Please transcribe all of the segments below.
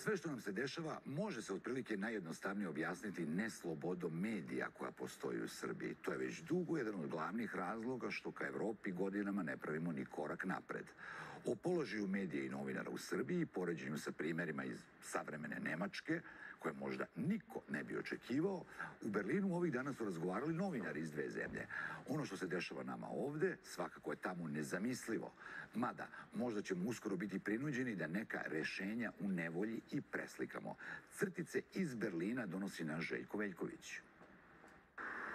Sve što nam se dešava može se otprilike najjednostavnije objasniti neslobodom medija koja postoji u Srbiji. To je već dugo jedan od glavnih razloga što ka Evropi godinama ne pravimo ni korak napred. O položaju medija i novinara u Srbiji, poređenju sa primjerima iz savremene Nemačke, koje možda niko ne bi očekivao, u Berlinu ovih dana su razgovarali novinari iz dve zemlje. Ono što se dešava nama ovde, svakako je tamo nezamislivo. Mada, možda ćemo uskoro biti prinuđeni da neka rešenja u nevolji i preslikamo. Crtice iz Berlina donosi naš Željko Veljković.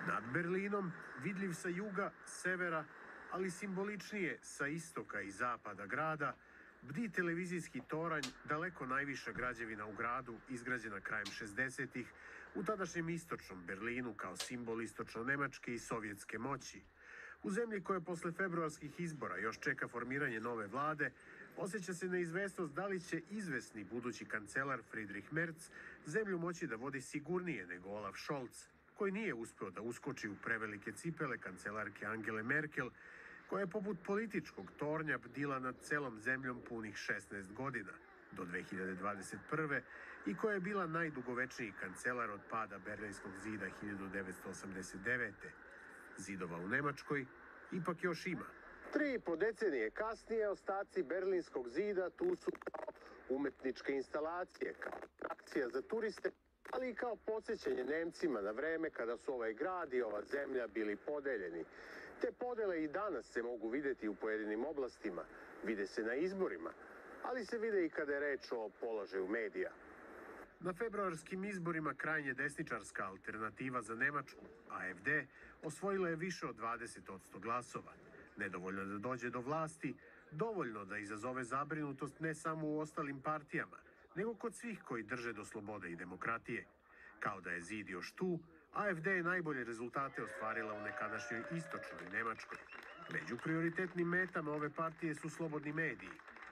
Nad Berlinom, vidljiv sa juga, severa, ali simboličnije sa istoka i zapada grada, bdi televizijski toranj, daleko najviša građevina u gradu, izgrađena krajem 60-ih, u tadašnjem istočnom Berlinu kao simbol istočno-nemačke i sovjetske moći. U zemlji koja posle februarskih izbora još čeka formiranje nove vlade, osjeća se neizvesnost da li će izvesni budući kancelar Friedrich Merz zemlju moći da vodi sigurnije nego Olaf Scholz, koji nije uspeo da uskoči u prevelike cipele kancelarke Angele Merkel, koja je poput političkog tornja bdila nad celom zemljom punih 16 godina, do 2021. i koja je bila najdugovečniji kancelar od pada Berlinskog zida 1989. Zidova u Nemačkoj ipak još ima. 3,5 decenije kasnije ostaci Berlinskog zida tu su kao umetničke instalacije, kao atrakcija za turiste, ali i kao podsjećanje Nemcima na vreme kada su ovaj grad i ova zemlja bili podeljeni. Te podele i danas se mogu videti u pojedinim oblastima, vide se na izborima, ali se vide i kada je reč o položaju medija. Na februarskim izborima krajnje desničarska alternativa za Nemačku, AfD, osvojila je više od 20% glasova. Nedovoljno da dođe do vlasti, dovoljno da izazove zabrinutost ne samo u ostalim partijama, nego kod svih koji drže do slobode i demokratije. Kao da je zid još tu, AfD je najbolje rezultate ostvarila u nekadašnjoj istočnoj Nemačkoj. Među prioritetnim metama ove partije su slobodni mediji,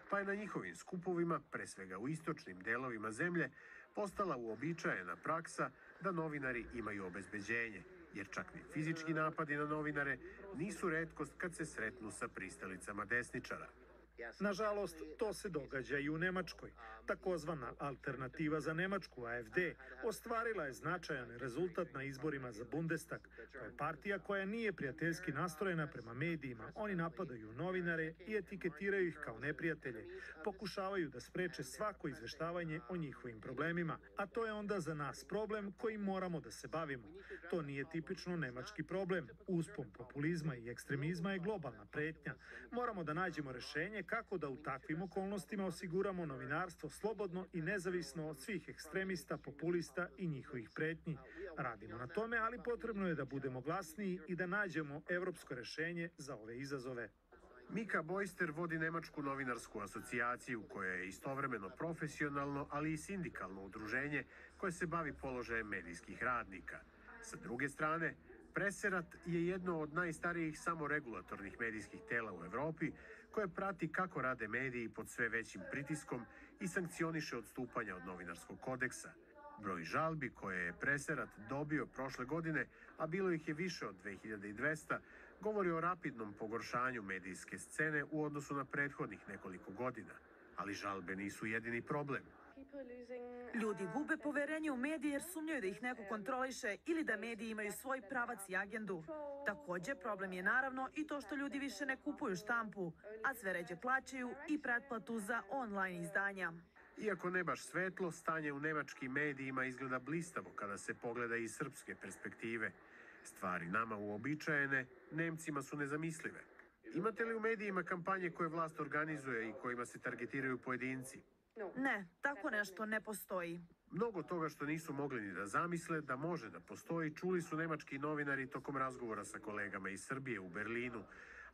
pa je na njihovim skupovima, pre svega u istočnim delovima zemlje, postala uobičajena praksa da novinari imaju obezbeđenje, jer čak ni fizički napadi na novinare nisu retkost kad se sretnu sa pristalicama desničara. Nažalost, to se događa i u Nemačkoj. Takozvana alternativa za Nemačku, AfD, ostvarila je značajan rezultat na izborima za Bundestag. To je partija koja nije prijateljski nastrojena prema medijima. Oni napadaju novinare i etiketiraju ih kao neprijatelje. Pokušavaju da spreče svako izveštavanje o njihovim problemima. A to je onda za nas problem kojim moramo da se bavimo. To nije tipično nemački problem. Uspon populizma i ekstremizma je globalna pretnja. Moramo da nađemo rešenje kako da u takvim okolnostima osiguramo novinarstvo slobodno i nezavisno od svih ekstremista, populista i njihovih pretnji. Radimo na tome, ali potrebno je da budemo glasniji i da nađemo evropsko rešenje za ove izazove. Mika Bojster vodi Nemačku novinarsku asocijaciju koja je istovremeno profesionalno, ali i sindikalno udruženje koje se bavi položajem medijskih radnika. Sa druge strane, Preserat je jedno od najstarijih samoregulatornih medijskih tela u Evropi koje prati kako rade mediji pod sve većim pritiskom i sankcioniše odstupanja od novinarskog kodeksa. Broj žalbi koje je Preserat dobio prošle godine, a bilo ih je više od 2200, govori o rapidnom pogoršanju medijske scene u odnosu na prethodnih nekoliko godina. Ali žalbe nisu jedini problem. Ljudi gube poverenje u medije jer sumnjaju da ih neko kontroliše ili da mediji imaju svoj pravac i agendu. Takođe, problem je naravno i to što ljudi više ne kupuju štampu, a sve ređe plaćaju i pretplatu za online izdanja. Iako ne baš svetlo, stanje u nemačkim medijima izgleda blistavo kada se pogleda iz srpske perspektive. Stvari nama uobičajene, Nemcima su nezamislive. Imate li u medijima kampanje koje vlast organizuje i kojima se targetiraju pojedinci? Ne, tako nešto ne postoji. Mnogo toga što nisu mogli ni da zamisle da može da postoji, čuli su nemački novinari tokom razgovora sa kolegama iz Srbije u Berlinu,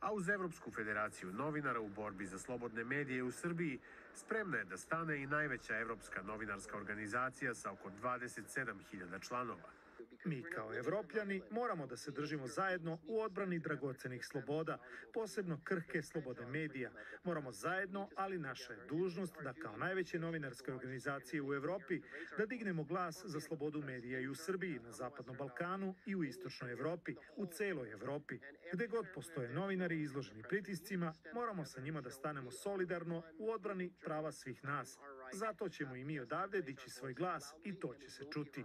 a uz Evropsku federaciju novinara u borbi za slobodne medije u Srbiji spremna je da stane i najveća evropska novinarska organizacija sa oko 27.000 članova. Mi kao Evropljani moramo da se držimo zajedno u odbrani dragocenih sloboda, posebno krhke slobode medija. Moramo zajedno, ali naša je dužnost da kao najveće novinarske organizacije u Evropi da dignemo glas za slobodu medija i u Srbiji, na Zapadnom Balkanu i u Istočnoj Evropi, u celoj Evropi. Gde god postoje novinari izloženi pritiscima, moramo sa njima da stanemo solidarno u odbrani prava svih nas. Zato ćemo i mi odavde dići svoj glas i to će se čuti.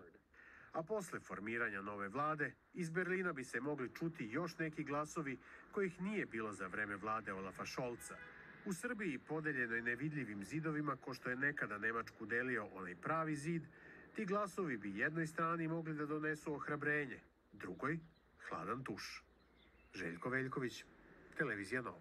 A posle formiranja nove vlade, iz Berlina bi se mogli čuti još neki glasovi kojih nije bilo za vreme vlade Olafa Šolca. U Srbiji, podeljenoj nevidljivim zidovima, ko što je nekada Nemačku delio onaj pravi zid, ti glasovi bi jednoj strani mogli da donesu ohrabrenje, drugoj hladan tuš. Željko Veljković, Televizija Nova.